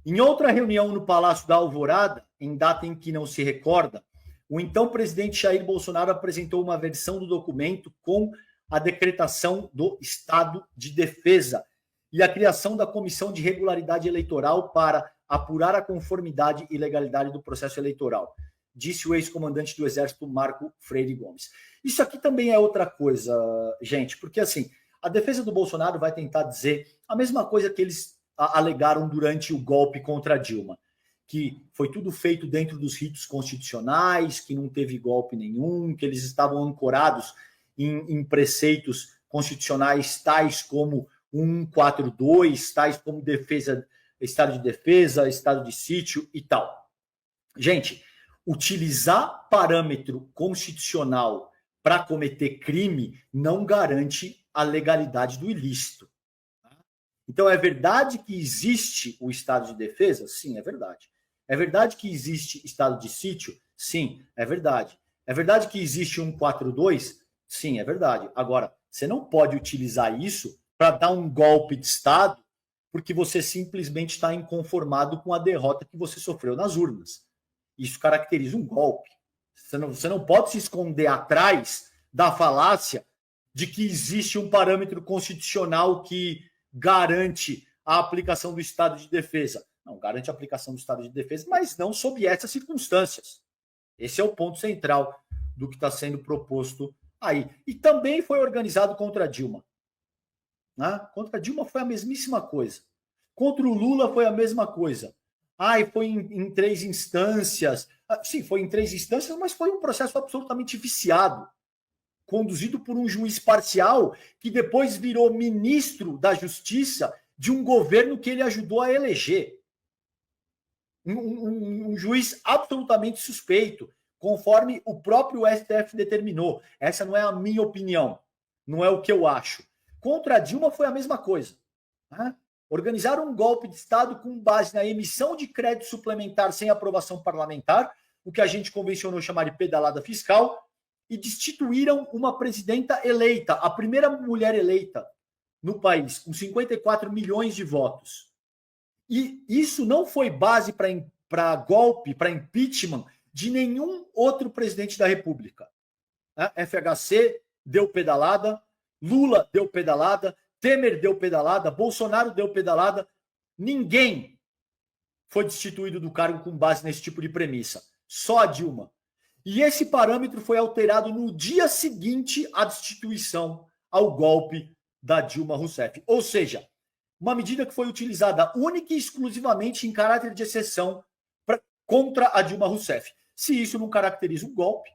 Em outra reunião no Palácio da Alvorada, em data em que não se recorda, o então presidente Jair Bolsonaro apresentou uma versão do documento com a decretação do estado de defesa e a criação da Comissão de Regularidade Eleitoral para apurar a conformidade e legalidade do processo eleitoral, disse o ex-comandante do Exército Marco Freire Gomes. Isso aqui também é outra coisa, gente, porque assim, a defesa do Bolsonaro vai tentar dizer a mesma coisa que eles alegaram durante o golpe contra Dilma, que foi tudo feito dentro dos ritos constitucionais, que não teve golpe nenhum, que eles estavam ancorados em preceitos constitucionais tais como 142, tais como defesa, estado de defesa, estado de sítio e tal. Gente, utilizar parâmetro constitucional para cometer crime não garante a legalidade do ilícito. Então, é verdade que existe o estado de defesa? Sim, é verdade. É verdade que existe estado de sítio? Sim, é verdade. É verdade que existe 142? Sim, é verdade. Agora, você não pode utilizar isso para dar um golpe de Estado porque você simplesmente está inconformado com a derrota que você sofreu nas urnas. Isso caracteriza um golpe. Você não pode se esconder atrás da falácia de que existe um parâmetro constitucional que garante a aplicação do estado de defesa. Não, garante a aplicação do estado de defesa, mas não sob essas circunstâncias. Esse é o ponto central do que está sendo proposto aí. E também foi organizado contra Dilma. Né? Contra Dilma foi a mesmíssima coisa. Contra o Lula foi a mesma coisa. Foi em 3 instâncias. Sim, foi em 3 instâncias, mas foi um processo absolutamente viciado, conduzido por um juiz parcial que depois virou ministro da Justiça de um governo que ele ajudou a eleger. Um juiz absolutamente suspeito, conforme o próprio STF determinou. Essa não é a minha opinião, não é o que eu acho. Contra a Dilma foi a mesma coisa. Né? Organizaram um golpe de Estado com base na emissão de crédito suplementar sem aprovação parlamentar, o que a gente convencionou chamar de pedalada fiscal, e destituíram uma presidenta eleita, a primeira mulher eleita no país, com 54 milhões de votos. E isso não foi base para golpe, para impeachment de nenhum outro presidente da República. FHC deu pedalada, Lula deu pedalada, Temer deu pedalada, Bolsonaro deu pedalada. Ninguém foi destituído do cargo com base nesse tipo de premissa. Só a Dilma. E esse parâmetro foi alterado no dia seguinte à destituição, ao golpe da Dilma Rousseff. Ou seja, uma medida que foi utilizada única e exclusivamente em caráter de exceção contra a Dilma Rousseff. Se isso não caracteriza um golpe,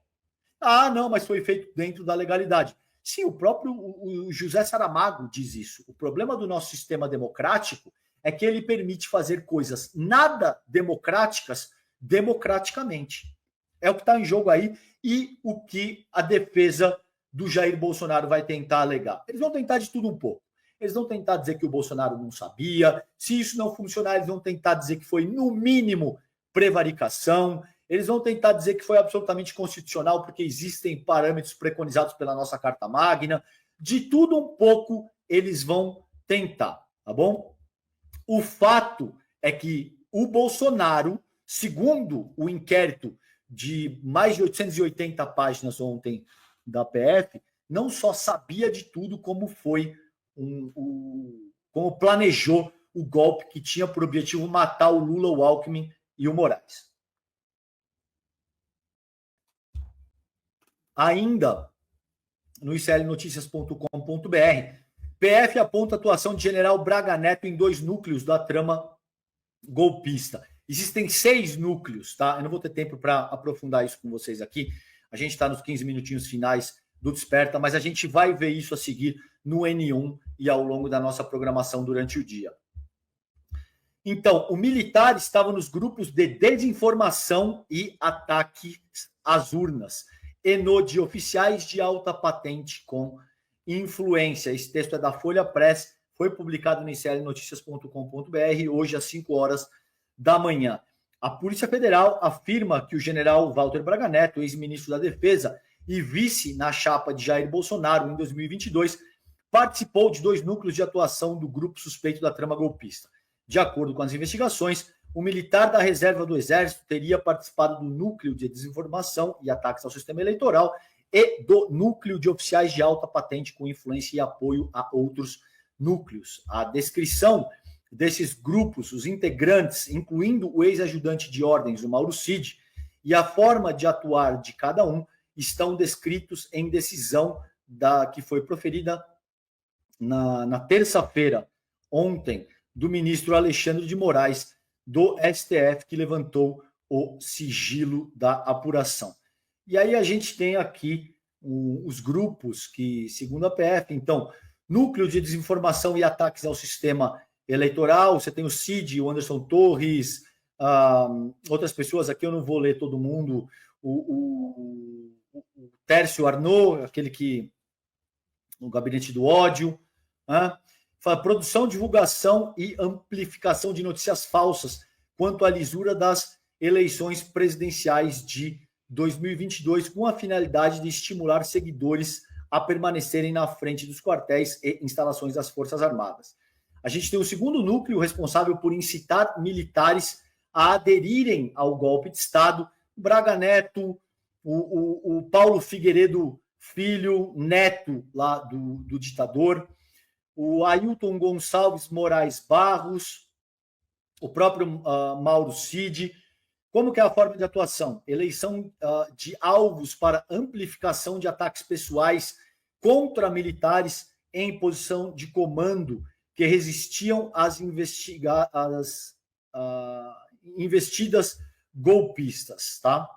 não, mas foi feito dentro da legalidade. Sim, o próprio o José Saramago diz isso. O problema do nosso sistema democrático é que ele permite fazer coisas nada democráticas democraticamente. É o que está em jogo aí e o que a defesa do Jair Bolsonaro vai tentar alegar. Eles vão tentar de tudo um pouco. Eles vão tentar dizer que o Bolsonaro não sabia. Se isso não funcionar, eles vão tentar dizer que foi, no mínimo, prevaricação. Eles vão tentar dizer que foi absolutamente constitucional porque existem parâmetros preconizados pela nossa Carta Magna. De tudo um pouco eles vão tentar, tá bom? O fato é que o Bolsonaro, segundo o inquérito de mais de 880 páginas ontem da PF, não só sabia de tudo, como como planejou o golpe que tinha por objetivo matar o Lula, o Alckmin e o Moraes. Ainda no iclnoticias.com.br, PF aponta a atuação de general Braga Neto em 2 núcleos da trama golpista. Existem 6 núcleos, tá? Eu não vou ter tempo para aprofundar isso com vocês aqui. A gente está nos 15 minutinhos finais do Desperta, mas a gente vai ver isso a seguir no N1 e ao longo da nossa programação durante o dia. Então, o militar estava nos grupos de desinformação e ataque às urnas, e no de oficiais de alta patente com influência. Esse texto é da Folha Press, foi publicado no iclnoticias.com.br hoje às 5 horas da manhã. A Polícia Federal afirma que o general Walter Braga Neto, ex-ministro da Defesa e vice na chapa de Jair Bolsonaro em 2022, participou de 2 núcleos de atuação do grupo suspeito da trama golpista. De acordo com as investigações, o militar da reserva do Exército teria participado do núcleo de desinformação e ataques ao sistema eleitoral e do núcleo de oficiais de alta patente com influência e apoio a outros núcleos. A descrição desses grupos, os integrantes, incluindo o ex-ajudante de ordens, o Mauro Cid, e a forma de atuar de cada um, estão descritos em decisão que foi proferida na terça-feira, ontem, do ministro Alexandre de Moraes, do STF, que levantou o sigilo da apuração. E aí a gente tem aqui os grupos que, segundo a PF, então, núcleo de desinformação e ataques ao sistema eleitoral, você tem o Cid, o Anderson Torres, outras pessoas aqui, eu não vou ler todo mundo, o Tércio Arnaud, aquele que, no gabinete do ódio, fala, produção, divulgação e amplificação de notícias falsas quanto à lisura das eleições presidenciais de 2022, com a finalidade de estimular seguidores a permanecerem na frente dos quartéis e instalações das Forças Armadas. A gente tem o segundo núcleo responsável por incitar militares a aderirem ao golpe de Estado, o Braga Neto, o Paulo Figueiredo Filho, neto lá do ditador, o Ailton Gonçalves Moraes Barros, o próprio Mauro Cid. Como que é a forma de atuação? Eleição de alvos para amplificação de ataques pessoais contra militares em posição de comando que resistiam às investidas golpistas, tá?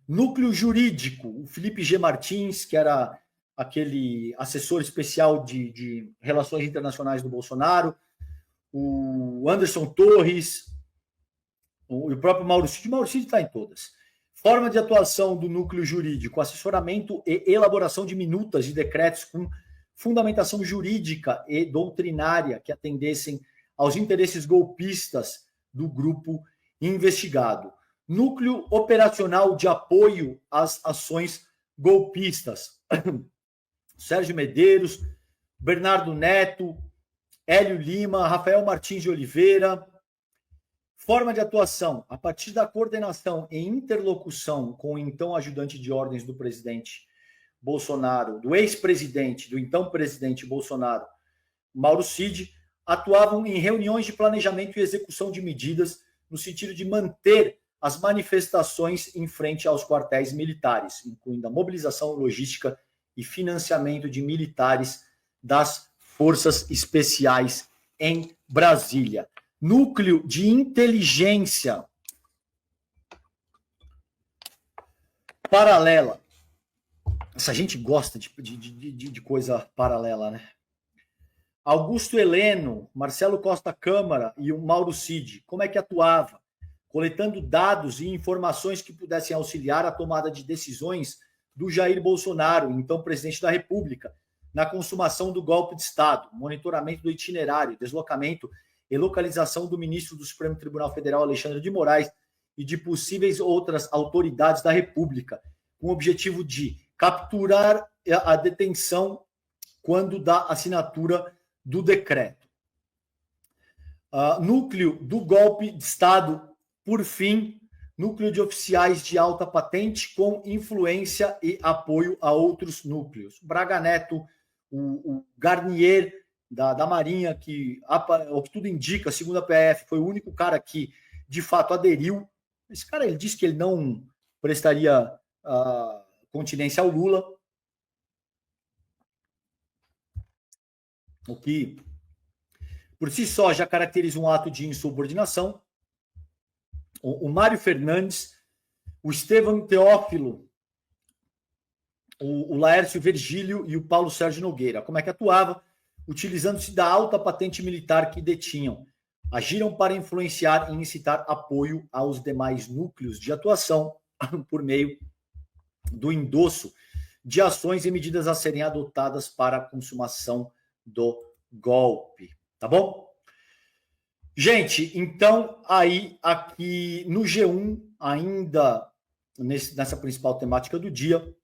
Núcleo jurídico, o Felipe G. Martins, que era aquele assessor especial de relações internacionais do Bolsonaro, o Anderson Torres, o próprio Mauro Cid. O Mauro Cid está em todas. Forma de atuação do núcleo jurídico, assessoramento e elaboração de minutas e decretos com fundamentação jurídica e doutrinária que atendessem aos interesses golpistas do grupo investigado. Núcleo operacional de apoio às ações golpistas. Sérgio Medeiros, Bernardo Neto, Hélio Lima, Rafael Martins de Oliveira. Forma de atuação, a partir da coordenação e interlocução com o então ajudante de ordens do presidente Bolsonaro, do ex-presidente, do então presidente Bolsonaro, Mauro Cid, atuavam em reuniões de planejamento e execução de medidas no sentido de manter as manifestações em frente aos quartéis militares, incluindo a mobilização logística e financiamento de militares das Forças Especiais em Brasília. Núcleo de inteligência paralela. Essa gente gosta de coisa paralela, né? Augusto Heleno, Marcelo Costa Câmara e o Mauro Cid. Como é que atuava? Coletando dados e informações que pudessem auxiliar a tomada de decisões do Jair Bolsonaro, então presidente da República, na consumação do golpe de Estado, monitoramento do itinerário, deslocamento e localização do ministro do Supremo Tribunal Federal, Alexandre de Moraes, e de possíveis outras autoridades da República, com o objetivo de capturar a detenção quando da assinatura do decreto. Núcleo do golpe de Estado, por fim, núcleo de oficiais de alta patente com influência e apoio a outros núcleos. Braga Neto, o Garnier da Marinha, que, o que tudo indica, segundo a PF, foi o único cara que, de fato, aderiu. Esse cara, ele disse que ele não prestaria continência ao Lula, o que, por si só, já caracteriza um ato de insubordinação. O Mário Fernandes, o Estevão Teófilo, o Laércio Virgílio e o Paulo Sérgio Nogueira. Como é que atuava? Utilizando-se da alta patente militar que detinham. Agiram para influenciar e incitar apoio aos demais núcleos de atuação por meio do endosso de ações e medidas a serem adotadas para a consumação do golpe. Tá bom? Gente, então, aí, aqui no G1, ainda nessa principal temática do dia,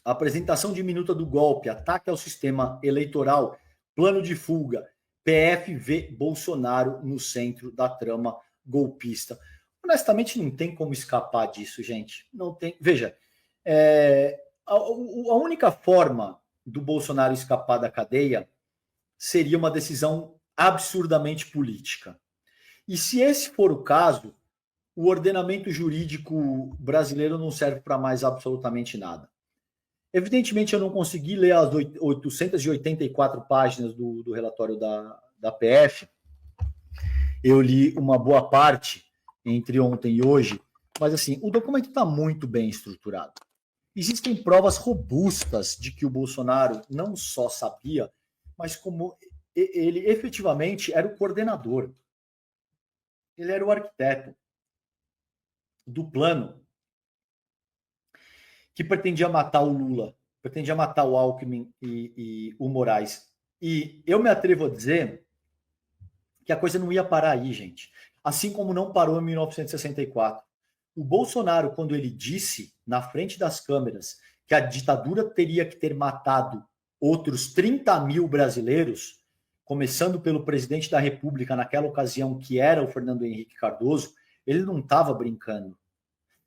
a apresentação de minuta do golpe, ataque ao sistema eleitoral, plano de fuga PF vê Bolsonaro no centro da trama golpista. Honestamente, não tem como escapar disso, gente. Não tem. Veja, a única forma do Bolsonaro escapar da cadeia seria uma decisão absurdamente política. E se esse for o caso, o ordenamento jurídico brasileiro não serve para mais absolutamente nada. Evidentemente, eu não consegui ler as 884 páginas do relatório da PF. Eu li uma boa parte entre ontem e hoje, mas assim, o documento está muito bem estruturado. Existem provas robustas de que o Bolsonaro não só sabia, mas como ele efetivamente era o coordenador. Ele era o arquiteto do plano que pretendia matar o Lula, pretendia matar o Alckmin e o Moraes. E eu me atrevo a dizer que a coisa não ia parar aí, gente. Assim como não parou em 1964. O Bolsonaro, quando ele disse, na frente das câmeras, que a ditadura teria que ter matado outros 30 mil brasileiros, começando pelo presidente da República naquela ocasião, que era o Fernando Henrique Cardoso, ele não estava brincando.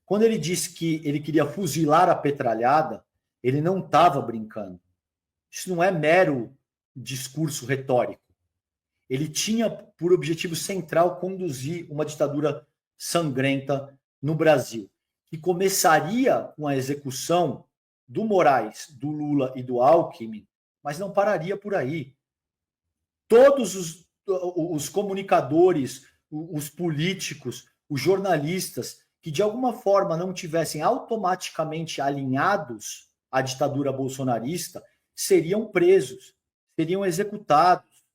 Quando ele disse que ele queria fuzilar a petralhada, ele não estava brincando. Isso não é mero discurso retórico. Ele tinha por objetivo central conduzir uma ditadura sangrenta no Brasil, que começaria com a execução do Moraes, do Lula e do Alckmin, mas não pararia por aí. Todos os comunicadores, os políticos, os jornalistas que de alguma forma não tivessem automaticamente alinhados à ditadura bolsonarista seriam presos, seriam executados,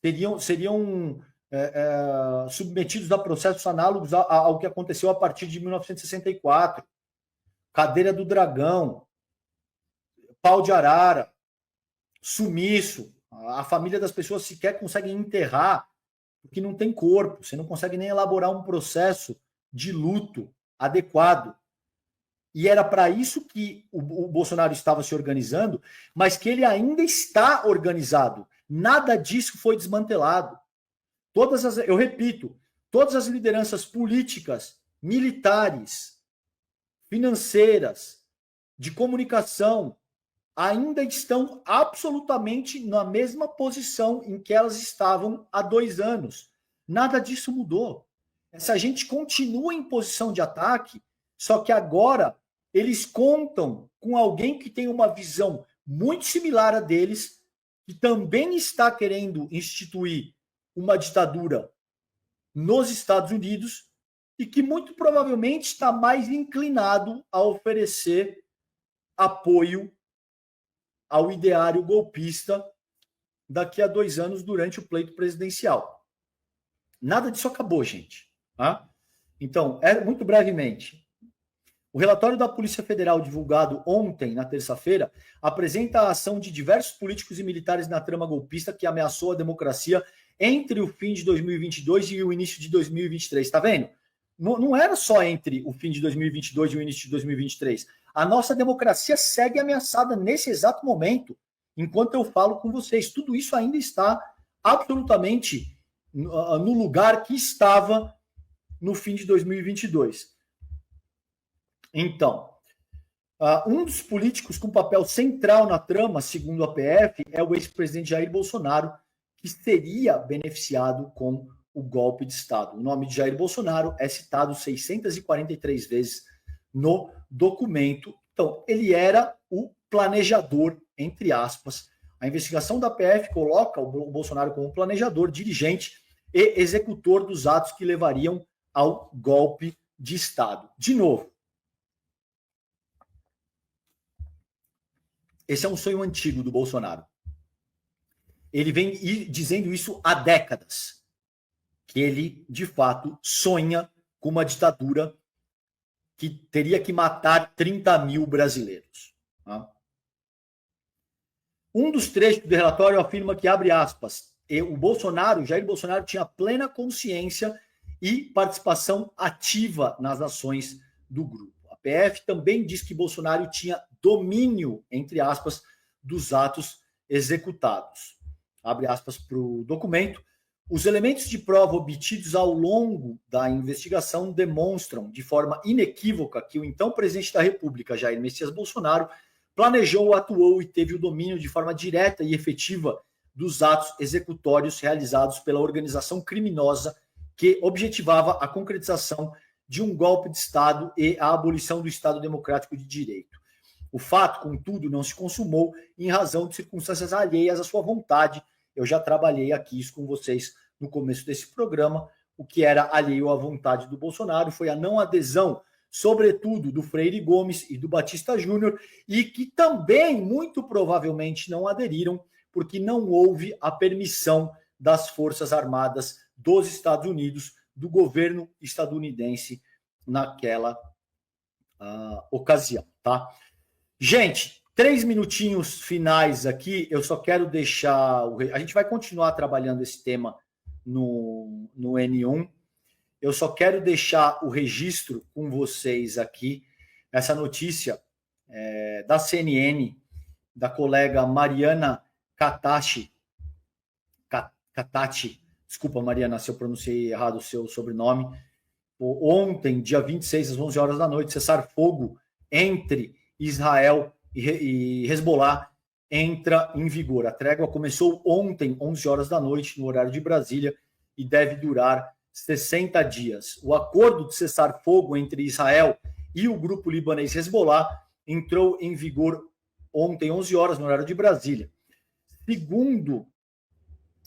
seriam submetidos a processos análogos ao que aconteceu a partir de 1964. Cadeira do Dragão, pau de arara, sumiço. A família das pessoas sequer consegue enterrar porque não tem corpo. Você não consegue nem elaborar um processo de luto adequado. E era para isso que o Bolsonaro estava se organizando, mas que ele ainda está organizado. Nada disso foi desmantelado. Eu repito, todas as lideranças políticas, militares, financeiras, de comunicação, ainda estão absolutamente na mesma posição em que elas estavam há 2 anos. Nada disso mudou. Essa gente continua em posição de ataque, só que agora eles contam com alguém que tem uma visão muito similar a deles, que também está querendo instituir uma ditadura nos Estados Unidos e que muito provavelmente está mais inclinado a oferecer apoio ao ideário golpista daqui a 2 anos durante o pleito presidencial. Nada disso acabou, gente. Tá? Então, muito brevemente, o relatório da Polícia Federal divulgado ontem, na terça-feira, apresenta a ação de diversos políticos e militares na trama golpista que ameaçou a democracia entre o fim de 2022 e o início de 2023. Está vendo? Não era só entre o fim de 2022 e o início de 2023. A nossa democracia segue ameaçada nesse exato momento, enquanto eu falo com vocês. Tudo isso ainda está absolutamente no lugar que estava no fim de 2022. Então, um dos políticos com papel central na trama, segundo a PF, é o ex-presidente Jair Bolsonaro, que seria beneficiado com o golpe de Estado. O nome de Jair Bolsonaro é citado 643 vezes no documento. Então, ele era o planejador, entre aspas. A investigação da PF coloca o Bolsonaro como planejador, dirigente e executor dos atos que levariam ao golpe de Estado. De novo, esse é um sonho antigo do Bolsonaro. Ele vem dizendo isso há décadas, que ele, de fato, sonha com uma ditadura que teria que matar 30 mil brasileiros. Tá? Um dos trechos do relatório afirma que, abre aspas, Jair Bolsonaro tinha plena consciência e participação ativa nas ações do grupo. A PF também diz que Bolsonaro tinha domínio, entre aspas, dos atos executados. abre aspas para o documento, os elementos de prova obtidos ao longo da investigação demonstram de forma inequívoca que o então presidente da República, Jair Messias Bolsonaro, planejou, atuou e teve o domínio de forma direta e efetiva dos atos executórios realizados pela organização criminosa que objetivava a concretização de um golpe de Estado e a abolição do Estado Democrático de Direito. O fato, contudo, não se consumou em razão de circunstâncias alheias à sua vontade. Eu já trabalhei aqui isso com vocês no começo desse programa. O que era alheio à vontade do Bolsonaro foi a não adesão, sobretudo do Freire Gomes e do Batista Júnior, e que também, muito provavelmente, não aderiram, porque não houve a permissão das Forças Armadas dos Estados Unidos, do governo estadunidense, naquela ocasião, tá? Gente, 3 minutinhos finais aqui, eu só quero deixar... A gente vai continuar trabalhando esse tema no N1. Eu só quero deixar o registro com vocês aqui, essa notícia da CNN, da colega Mariana Catati. Desculpa, Mariana, se eu pronunciei errado o seu sobrenome. Ontem, dia 26, às 11 horas da noite, cessar-fogo entre Israel e Hezbollah entra em vigor. A trégua começou ontem, 11 horas da noite, no horário de Brasília, e deve durar 60 dias. O acordo de cessar-fogo entre Israel e o grupo libanês Hezbollah entrou em vigor ontem, 11 horas, no horário de Brasília. Segundo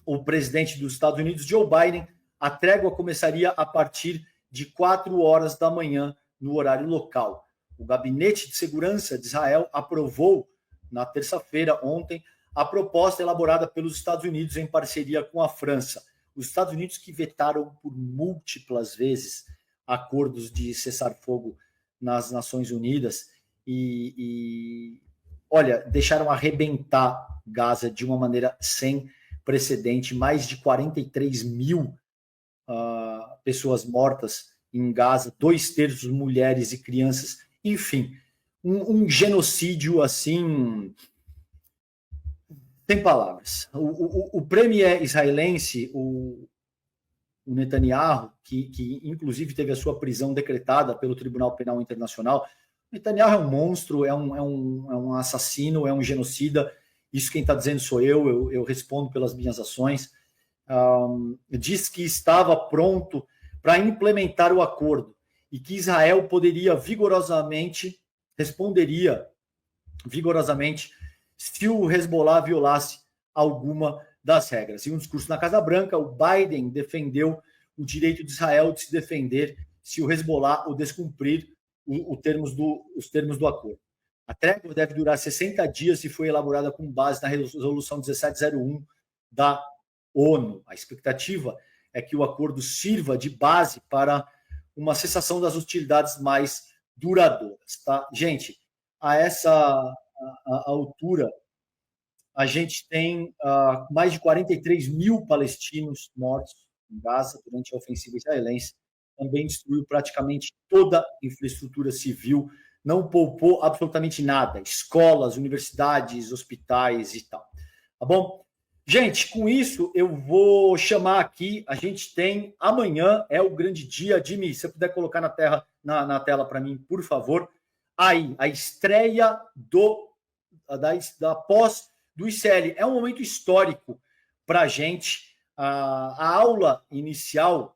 o presidente dos Estados Unidos, Joe Biden, a trégua começaria a partir de 4 horas da manhã, no horário local. O Gabinete de Segurança de Israel aprovou, na terça-feira, ontem, a proposta elaborada pelos Estados Unidos em parceria com a França. Os Estados Unidos que vetaram por múltiplas vezes acordos de cessar-fogo nas Nações Unidas olha, deixaram arrebentar Gaza de uma maneira sem precedente. Mais de 43 mil pessoas mortas em Gaza, 2/3 mulheres e crianças. Enfim, um genocídio assim, sem palavras. O premier israelense, o Netanyahu, que inclusive teve a sua prisão decretada pelo Tribunal Penal Internacional, Netanyahu é um monstro, é um assassino, é um genocida. Isso quem está dizendo sou eu respondo pelas minhas ações. Diz que estava pronto para implementar o acordo e que Israel responderia vigorosamente se o Hezbollah violasse alguma das regras. Em um discurso na Casa Branca, o Biden defendeu o direito de Israel de se defender se o Hezbollah o descumprir os termos do acordo. A trégua deve durar 60 dias e foi elaborada com base na resolução 1701 da ONU. A expectativa é que o acordo sirva de base para uma cessação das hostilidades mais duradouras. Tá? Gente, a essa altura, a gente tem mais de 43 mil palestinos mortos em Gaza durante a ofensiva israelense. Também destruiu praticamente toda a infraestrutura civil, não poupou absolutamente nada, escolas, universidades, hospitais e tal. Tá bom? Gente, com isso eu vou chamar aqui, a gente tem, amanhã é o grande dia. Jimmy, se você puder colocar na tela para mim, por favor, aí, a estreia da pós do ICL. É um momento histórico para a gente. A aula inicial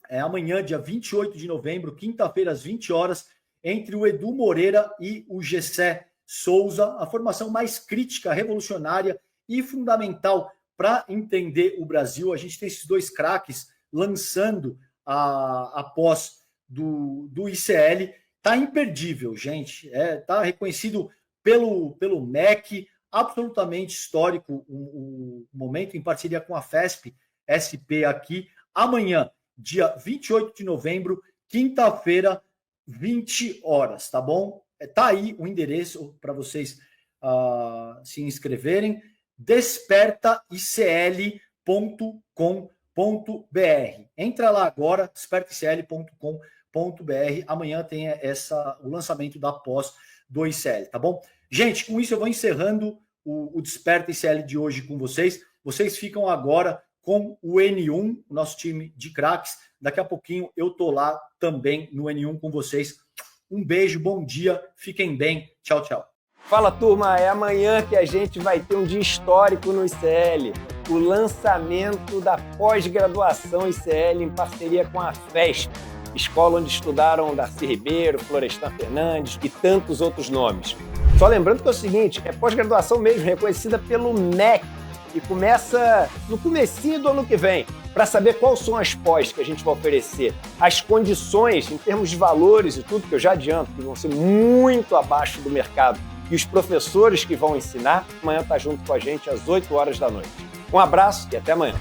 é amanhã, dia 28 de novembro, quinta-feira, às 20 horas, entre o Edu Moreira e o Gessé Souza, a formação mais crítica, revolucionária e fundamental para entender o Brasil. A gente tem esses dois craques lançando a pós do ICL. Está imperdível, gente. Está reconhecido pelo MEC, absolutamente histórico o momento, em parceria com a FESP, SP aqui. Amanhã, dia 28 de novembro, quinta-feira, 20 horas, tá bom? Tá aí o endereço para vocês se inscreverem, despertaicl.com.br. Entra lá agora, despertaicl.com.br. Amanhã tem o lançamento da pós do ICL, tá bom? Gente, com isso eu vou encerrando o Desperta ICL de hoje com vocês. Vocês ficam agora com o N1, o nosso time de craques. Daqui a pouquinho eu tô lá também no N1 com vocês. Um beijo, bom dia, fiquem bem. Tchau, tchau. Fala, turma, é amanhã que a gente vai ter um dia histórico no ICL, o lançamento da pós-graduação ICL em parceria com a FESP, escola onde estudaram Darcy Ribeiro, Florestan Fernandes e tantos outros nomes. Só lembrando que é o seguinte, é pós-graduação mesmo, reconhecida pelo MEC, e começa no comecinho do ano que vem. Para saber quais são as pós que a gente vai oferecer, as condições em termos de valores e tudo, que eu já adianto, que vão ser muito abaixo do mercado, e os professores que vão ensinar, amanhã tá junto com a gente às 8 horas da noite. Um abraço e até amanhã.